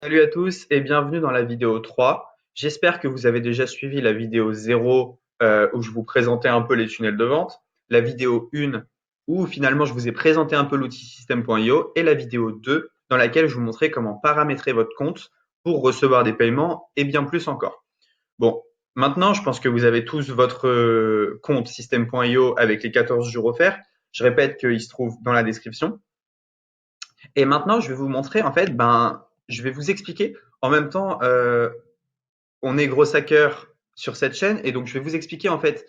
Salut à tous et bienvenue dans la vidéo 3. J'espère que vous avez déjà suivi la vidéo 0 où je vous présentais un peu les tunnels de vente, la vidéo 1 où finalement je vous ai présenté un peu l'outil system.io et la vidéo 2 dans laquelle je vous montrais comment paramétrer votre compte pour recevoir des paiements et bien plus encore. Bon, maintenant je pense que vous avez tous votre compte system.io avec les 14 jours offerts. Je répète qu'il se trouve dans la description. Et maintenant, je vais vous montrer, en fait, je vais vous expliquer. En même temps, on est gros hacker sur cette chaîne, et donc je vais vous expliquer, en fait,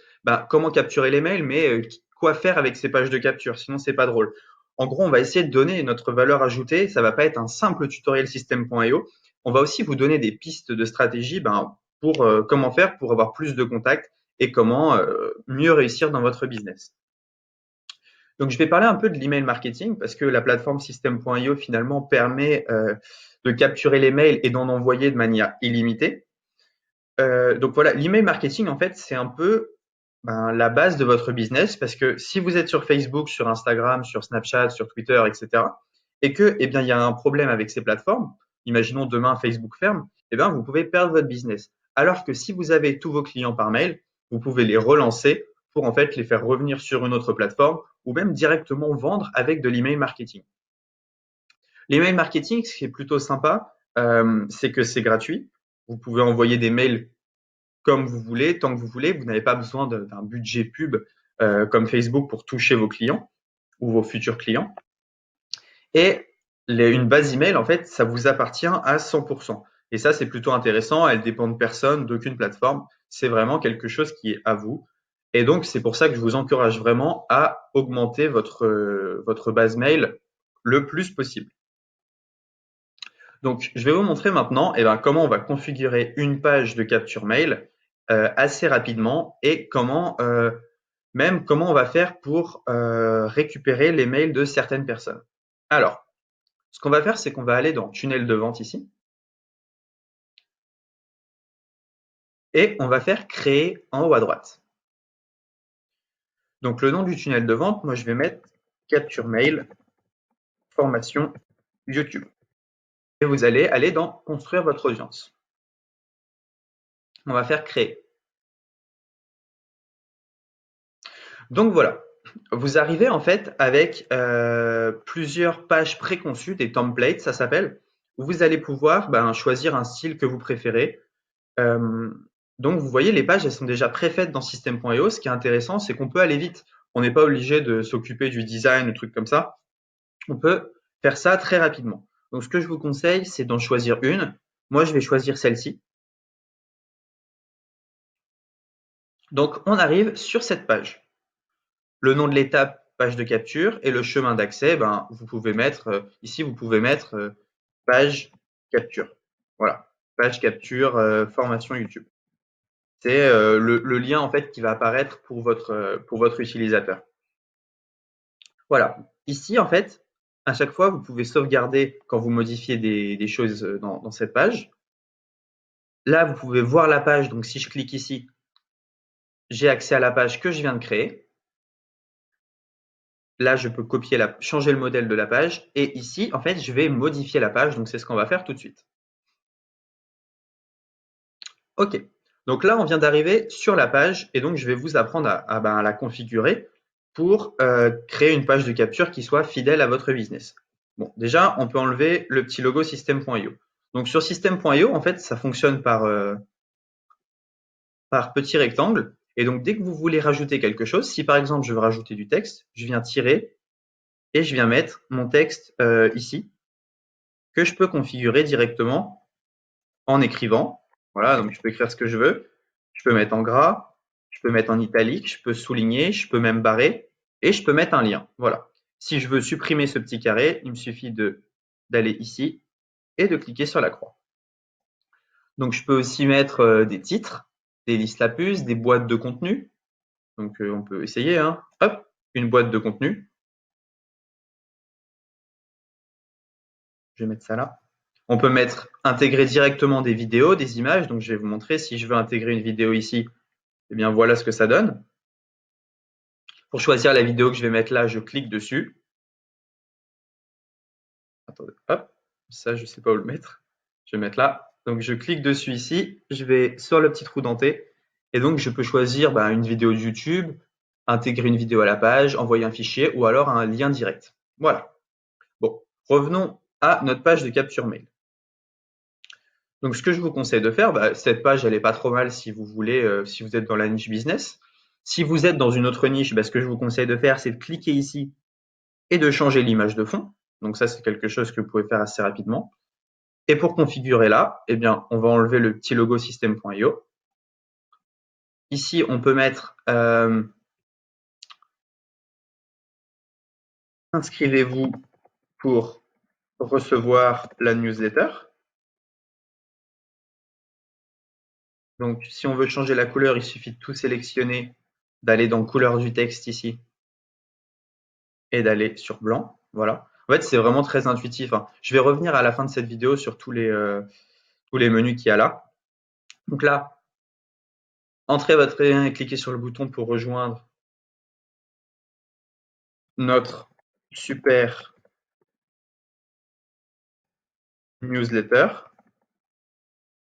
comment capturer les mails, mais quoi faire avec ces pages de capture, sinon c'est pas drôle. En gros, on va essayer de donner notre valeur ajoutée. Ça va pas être un simple tutoriel system.io. On va aussi vous donner des pistes de stratégie, pour comment faire pour avoir plus de contacts et comment mieux réussir dans votre business. Donc, je vais parler un peu de l'email marketing parce que la plateforme System.io finalement permet de capturer les mails et d'en envoyer de manière illimitée. Donc voilà, l'email marketing en fait c'est un peu la base de votre business parce que si vous êtes sur Facebook, sur Instagram, sur Snapchat, sur Twitter, etc. et que il y a un problème avec ces plateformes, imaginons demain Facebook ferme, vous pouvez perdre votre business. Alors que si vous avez tous vos clients par mail, vous pouvez les relancer pour en fait les faire revenir sur une autre plateforme ou même directement vendre avec de l'email marketing. L'email marketing, ce qui est plutôt sympa, c'est que c'est gratuit. Vous pouvez envoyer des mails comme vous voulez, tant que vous voulez. Vous n'avez pas besoin d'un budget pub comme Facebook pour toucher vos clients ou vos futurs clients. Et une base email, en fait, ça vous appartient à 100%. Et ça, c'est plutôt intéressant. Elle dépend de personne, d'aucune plateforme. C'est vraiment quelque chose qui est à vous. Et donc, c'est pour ça que je vous encourage vraiment à augmenter votre base mail le plus possible. Donc, je vais vous montrer maintenant comment on va configurer une page de capture mail assez rapidement et comment on va faire pour récupérer les mails de certaines personnes. Alors, ce qu'on va faire, c'est qu'on va aller dans tunnel de vente ici et on va faire créer en haut à droite. Donc, le nom du tunnel de vente, moi, je vais mettre capture mail formation YouTube. Et vous allez aller dans construire votre audience. On va faire créer. Donc voilà, vous arrivez en fait avec plusieurs pages préconçues, des templates, ça s'appelle, où vous allez pouvoir choisir un style que vous préférez. Euh, donc vous voyez, les pages, elles sont déjà préfaites dans System.io. Ce qui est intéressant, c'est qu'on peut aller vite. On n'est pas obligé de s'occuper du design ou trucs comme ça. On peut faire ça très rapidement. Donc ce que je vous conseille, c'est d'en choisir une. Moi, je vais choisir celle-ci. Donc on arrive sur cette page. Le nom de l'étape, page de capture, et le chemin d'accès, vous pouvez mettre, ici, vous pouvez mettre page capture. Voilà, page capture, formation YouTube. C'est le lien en fait qui va apparaître pour votre utilisateur. Voilà. Ici, en fait, à chaque fois, vous pouvez sauvegarder quand vous modifiez des choses dans cette page. Là, vous pouvez voir la page. Donc, si je clique ici, j'ai accès à la page que je viens de créer. Là, je peux changer le modèle de la page. Et ici, en fait, je vais modifier la page. Donc, c'est ce qu'on va faire tout de suite. OK. Donc là, on vient d'arriver sur la page et donc je vais vous apprendre à la configurer pour créer une page de capture qui soit fidèle à votre business. Bon, déjà, on peut enlever le petit logo System.io. Donc sur System.io, en fait, ça fonctionne par petit rectangle. Et donc, dès que vous voulez rajouter quelque chose, si par exemple je veux rajouter du texte, je viens tirer et je viens mettre mon texte ici, que je peux configurer directement en écrivant. Voilà, donc je peux écrire ce que je veux. Je peux mettre en gras, je peux mettre en italique, je peux souligner, je peux même barrer et je peux mettre un lien. Voilà. Si je veux supprimer ce petit carré, il me suffit d'aller ici et de cliquer sur la croix. Donc je peux aussi mettre des titres, des listes à puces, des boîtes de contenu. Donc on peut essayer, hein. Hop, une boîte de contenu. Je vais mettre ça là. On peut intégrer directement des vidéos, des images. Donc je vais vous montrer si je veux intégrer une vidéo ici. Eh bien voilà ce que ça donne. Pour choisir la vidéo que je vais mettre là, je clique dessus. Attendez, hop, ça je ne sais pas où le mettre. Je vais mettre là. Donc, je clique dessus ici. Je vais sur le petit trou denté. Et donc, je peux choisir une vidéo de YouTube, intégrer une vidéo à la page, envoyer un fichier ou alors un lien direct. Voilà. Bon, revenons à notre page de capture mail. Donc, ce que je vous conseille de faire, cette page, elle est pas trop mal si vous voulez, si vous êtes dans la niche business. Si vous êtes dans une autre niche, ce que je vous conseille de faire, c'est de cliquer ici et de changer l'image de fond. Donc ça, c'est quelque chose que vous pouvez faire assez rapidement. Et pour configurer là, on va enlever le petit logo system.io. Ici, on peut mettre inscrivez-vous pour recevoir la newsletter. Donc, si on veut changer la couleur, il suffit de tout sélectionner, d'aller dans couleur du texte ici et d'aller sur blanc. Voilà. En fait, c'est vraiment très intuitif. Je vais revenir à la fin de cette vidéo sur tous les menus qu'il y a là. Donc là, entrez votre lien et cliquez sur le bouton pour rejoindre notre super newsletter,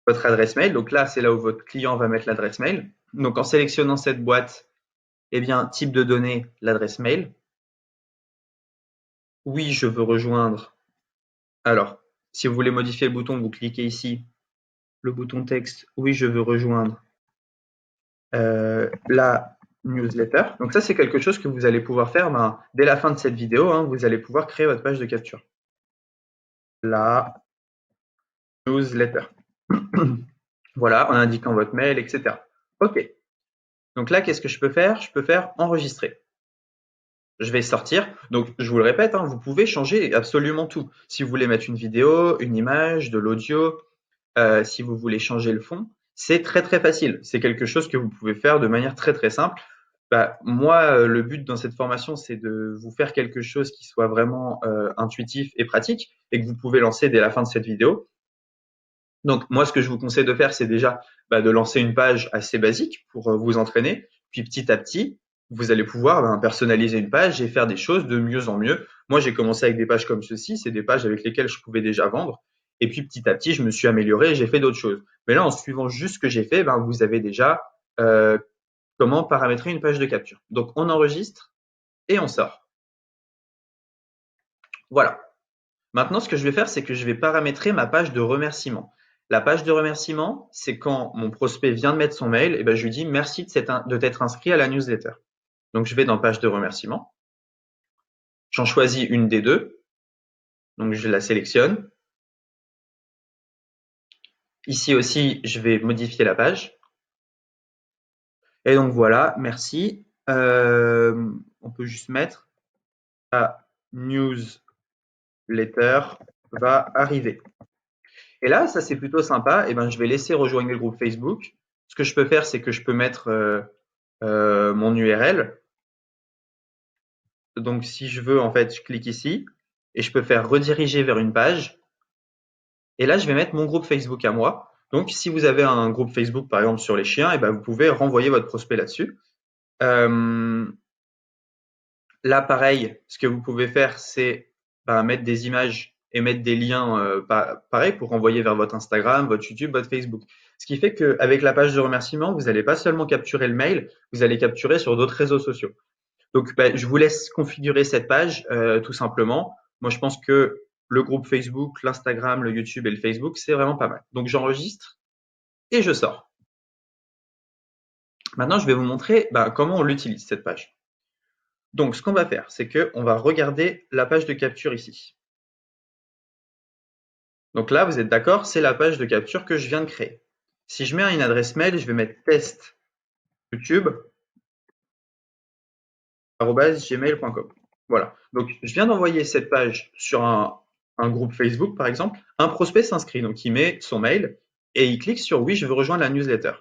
votre adresse mail. Donc là, c'est là où votre client va mettre l'adresse mail. Donc en sélectionnant cette boîte, type de données, l'adresse mail. Oui, je veux rejoindre. Alors, si vous voulez modifier le bouton, vous cliquez ici, le bouton texte. Oui, je veux rejoindre la newsletter. Donc ça, c'est quelque chose que vous allez pouvoir faire dès la fin de cette vidéo. Vous allez pouvoir créer votre page de capture. La newsletter. Voilà, en indiquant votre mail, etc. OK. Donc là, qu'est-ce que je peux faire? Je peux faire enregistrer. Je vais sortir. Donc, je vous le répète, vous pouvez changer absolument tout. Si vous voulez mettre une vidéo, une image, de l'audio, si vous voulez changer le fond, c'est très très facile. C'est quelque chose que vous pouvez faire de manière très très simple. Moi, le but dans cette formation, c'est de vous faire quelque chose qui soit vraiment intuitif et pratique et que vous pouvez lancer dès la fin de cette vidéo. Donc, moi, ce que je vous conseille de faire, c'est déjà de lancer une page assez basique pour vous entraîner. Puis petit à petit, vous allez pouvoir personnaliser une page et faire des choses de mieux en mieux. Moi, j'ai commencé avec des pages comme ceci, c'est des pages avec lesquelles je pouvais déjà vendre. Et puis petit à petit, je me suis amélioré et j'ai fait d'autres choses. Mais là, en suivant juste ce que j'ai fait, vous avez déjà comment paramétrer une page de capture. Donc, on enregistre et on sort. Voilà. Maintenant, ce que je vais faire, c'est que je vais paramétrer ma page de remerciement. La page de remerciement, c'est quand mon prospect vient de mettre son mail, et je lui dis merci de t'être inscrit à la newsletter. Donc, je vais dans page de remerciement. J'en choisis une des deux. Donc, je la sélectionne. Ici aussi, je vais modifier la page. Et donc, voilà, merci. On peut juste mettre la newsletter va arriver. Et là, ça c'est plutôt sympa. Je vais laisser rejoindre le groupe Facebook. Ce que je peux faire, c'est que je peux mettre mon URL. Donc, si je veux, en fait, je clique ici et je peux faire rediriger vers une page. Et là, je vais mettre mon groupe Facebook à moi. Donc, si vous avez un groupe Facebook, par exemple, sur les chiens, vous pouvez renvoyer votre prospect là-dessus. Là, pareil, ce que vous pouvez faire, c'est mettre des images et mettre des liens, pareil, pour renvoyer vers votre Instagram, votre YouTube, votre Facebook. Ce qui fait qu'avec la page de remerciement, vous n'allez pas seulement capturer le mail, vous allez capturer sur d'autres réseaux sociaux. Donc, je vous laisse configurer cette page tout simplement. Moi, je pense que le groupe Facebook, l'Instagram, le YouTube et le Facebook, c'est vraiment pas mal. Donc, j'enregistre et je sors. Maintenant, je vais vous montrer comment on l'utilise, cette page. Donc, ce qu'on va faire, c'est qu'on va regarder la page de capture ici. Donc là, vous êtes d'accord, c'est la page de capture que je viens de créer. Si je mets une adresse mail, je vais mettre test youtube@gmail.com. Voilà. Donc, je viens d'envoyer cette page sur un groupe Facebook, par exemple. Un prospect s'inscrit, donc il met son mail et il clique sur oui, je veux rejoindre la newsletter.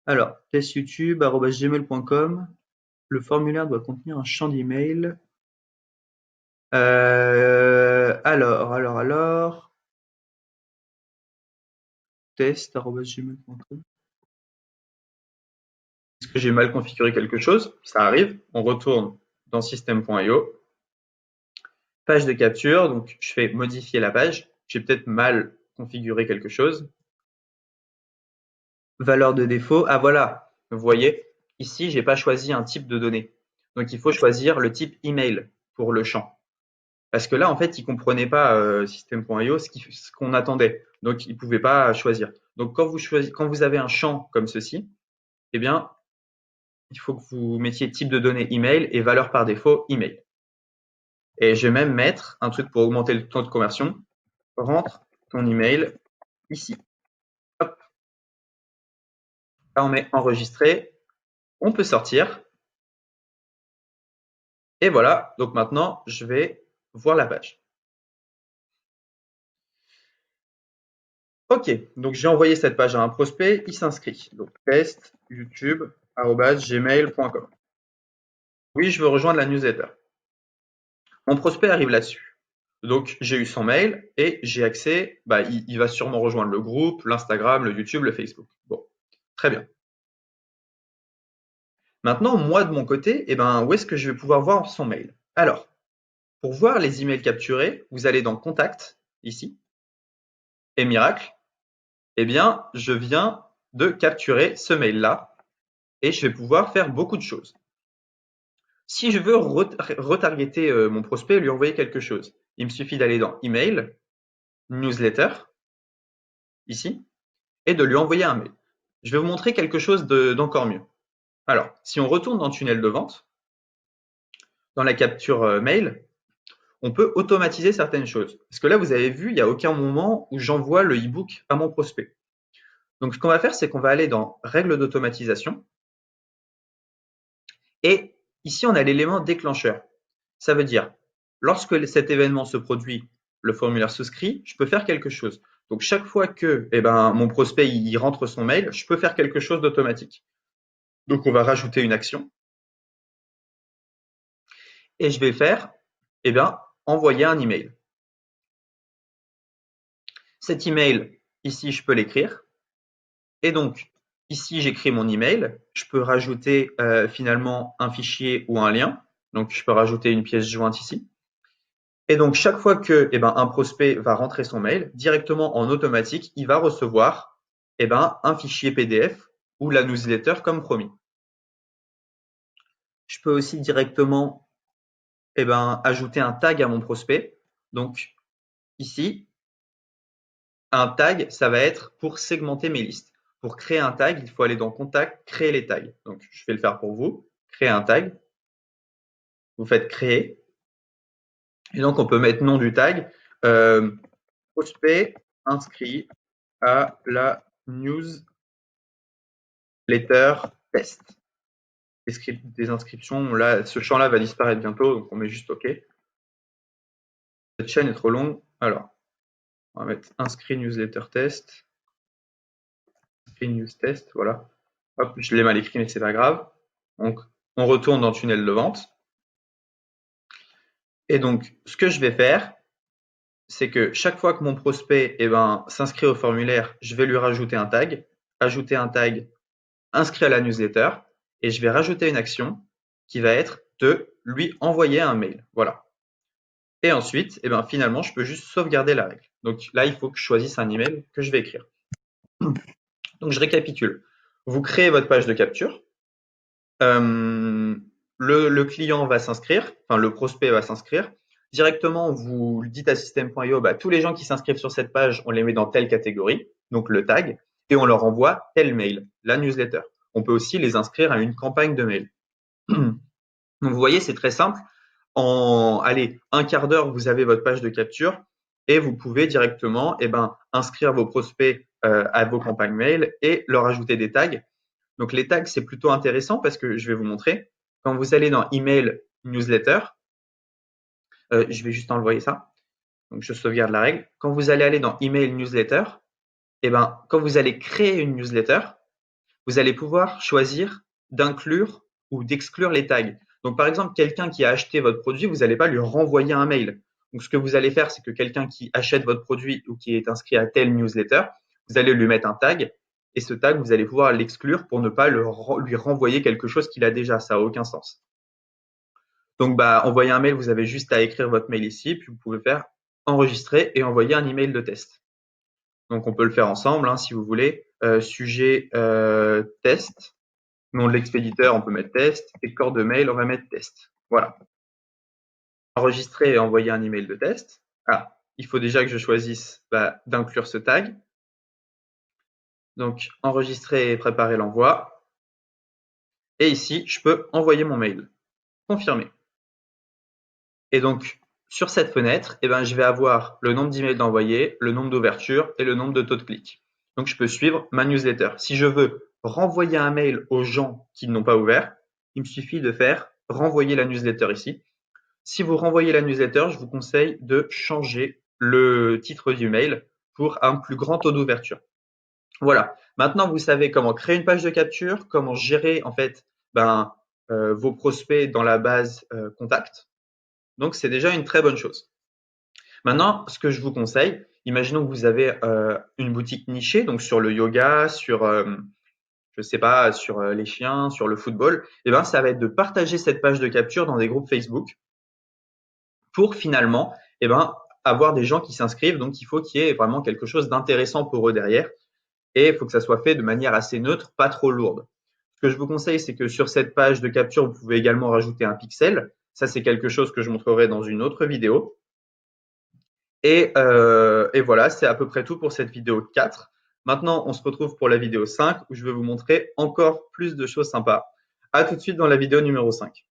Alors, testyoutube@gmail.com. Le formulaire doit contenir un champ d'email. Alors. Test@gmail.com. Est-ce que j'ai mal configuré quelque chose? Ça arrive. On retourne dans system.io. Page de capture. Donc, je fais modifier la page. J'ai peut-être mal configurer quelque chose. Valeur de défaut, ah voilà, vous voyez, ici, j'ai pas choisi un type de données. Donc, il faut choisir le type email pour le champ. Parce que là, en fait, il comprenait pas System.io ce qu'on attendait. Donc, il pouvait pas choisir. Donc, quand vous avez un champ comme ceci, eh bien, il faut que vous mettiez type de données email et valeur par défaut email. Et je vais même mettre un truc pour augmenter le taux de conversion. Rentre ton email ici. Hop. Là, on met enregistrer. On peut sortir. Et voilà. Donc maintenant, je vais voir la page. Ok, donc j'ai envoyé cette page à un prospect, il s'inscrit. Donc test youtube@gmail.com. Oui, je veux rejoindre la newsletter. Mon prospect arrive là-dessus. Donc j'ai eu son mail et j'ai accès, il va sûrement rejoindre le groupe, l'Instagram, le YouTube, le Facebook. Bon, très bien. Maintenant, moi de mon côté, où est-ce que je vais pouvoir voir son mail? Alors, pour voir les emails capturés, vous allez dans Contact, ici, et miracle, je viens de capturer ce mail-là et je vais pouvoir faire beaucoup de choses. Si je veux retargeter mon prospect et lui envoyer quelque chose, il me suffit d'aller dans Email, Newsletter, ici, et de lui envoyer un mail. Je vais vous montrer quelque chose d'encore mieux. Alors, si on retourne dans Tunnel de vente, dans la capture mail, on peut automatiser certaines choses. Parce que là, vous avez vu, il n'y a aucun moment où j'envoie le e-book à mon prospect. Donc, ce qu'on va faire, c'est qu'on va aller dans Règles d'automatisation. Et ici, on a l'élément déclencheur. Ça veut dire, lorsque cet événement se produit, le formulaire souscrit, je peux faire quelque chose. Donc, chaque fois que mon prospect il rentre son mail, je peux faire quelque chose d'automatique. Donc, on va rajouter une action. Et je vais faire, envoyer un email. Cet email, ici, je peux l'écrire. Et donc, ici, j'écris mon email. Je peux rajouter finalement un fichier ou un lien. Donc, je peux rajouter une pièce jointe ici. Et donc, chaque fois que un prospect va rentrer son mail, directement en automatique, il va recevoir un fichier PDF ou la newsletter comme promis. Je peux aussi directement ajouter un tag à mon prospect. Donc, ici, un tag, ça va être pour segmenter mes listes. Pour créer un tag, il faut aller dans Contact, créer les tags. Donc, je vais le faire pour vous. Créer un tag. Vous faites créer. Et donc, on peut mettre nom du tag. Prospect inscrit à la newsletter test. Des inscriptions, là, ce champ-là va disparaître bientôt, donc on met juste OK. Cette chaîne est trop longue. Alors, on va mettre inscrit newsletter test. Inscrit news test, voilà. Hop, je l'ai mal écrit, mais c'est pas grave. Donc, on retourne dans tunnel de vente. Et donc, ce que je vais faire, c'est que chaque fois que mon prospect s'inscrit au formulaire, je vais lui rajouter un tag, ajouter un tag inscrit à la newsletter, et je vais rajouter une action qui va être de lui envoyer un mail. Voilà. Et ensuite, finalement, je peux juste sauvegarder la règle. Donc là, il faut que je choisisse un email que je vais écrire. Donc je récapitule. Vous créez votre page de capture. Le client va s'inscrire, enfin le prospect va s'inscrire. Directement, vous dites à System.io, tous les gens qui s'inscrivent sur cette page, on les met dans telle catégorie, donc le tag, et on leur envoie tel mail, la newsletter. On peut aussi les inscrire à une campagne de mail. Donc vous voyez, c'est très simple. En un quart d'heure, vous avez votre page de capture et vous pouvez directement inscrire vos prospects à vos campagnes mail et leur ajouter des tags. Donc les tags, c'est plutôt intéressant parce que je vais vous montrer. Quand vous allez dans Email Newsletter, je vais juste envoyer ça. Donc je sauvegarde la règle. Quand vous allez aller dans Email Newsletter, quand vous allez créer une newsletter, vous allez pouvoir choisir d'inclure ou d'exclure les tags. Donc, par exemple, quelqu'un qui a acheté votre produit, vous n'allez pas lui renvoyer un mail. Donc, ce que vous allez faire, c'est que quelqu'un qui achète votre produit ou qui est inscrit à telle newsletter, vous allez lui mettre un tag et ce tag, vous allez pouvoir l'exclure pour ne pas lui renvoyer quelque chose qu'il a déjà. Ça n'a aucun sens. Donc, envoyer un mail, vous avez juste à écrire votre mail ici, puis vous pouvez faire enregistrer et envoyer un email de test. Donc, on peut le faire ensemble hein, si vous voulez. Sujet test. Nom de l'expéditeur, on peut mettre test. Et corps de mail, on va mettre test. Voilà. Enregistrer et envoyer un email de test. Ah, il faut déjà que je choisisse d'inclure ce tag. Donc, enregistrer et préparer l'envoi. Et ici, je peux envoyer mon mail. Confirmer. Et donc, sur cette fenêtre, eh ben, je vais avoir le nombre d'emails d'envoyés, le nombre d'ouvertures et le nombre de taux de clics. Donc, je peux suivre ma newsletter. Si je veux renvoyer un mail aux gens qui ne l'ont pas ouvert, il me suffit de faire renvoyer la newsletter ici. Si vous renvoyez la newsletter, je vous conseille de changer le titre du mail pour un plus grand taux d'ouverture. Voilà. Maintenant, vous savez comment créer une page de capture, comment gérer en fait vos prospects dans la base contact. Donc, c'est déjà une très bonne chose. Maintenant, ce que je vous conseille, imaginons que vous avez une boutique nichée, donc sur le yoga, sur, je sais pas, sur les chiens, sur le football, et ben, ça va être de partager cette page de capture dans des groupes Facebook pour finalement, eh ben, avoir des gens qui s'inscrivent. Donc, il faut qu'il y ait vraiment quelque chose d'intéressant pour eux derrière. Et il faut que ça soit fait de manière assez neutre, pas trop lourde. Ce que je vous conseille, c'est que sur cette page de capture, vous pouvez également rajouter un pixel. Ça, c'est quelque chose que je montrerai dans une autre vidéo. Et voilà, c'est à peu près tout pour cette vidéo 4. Maintenant, on se retrouve pour la vidéo 5 où je vais vous montrer encore plus de choses sympas. À tout de suite dans la vidéo numéro 5.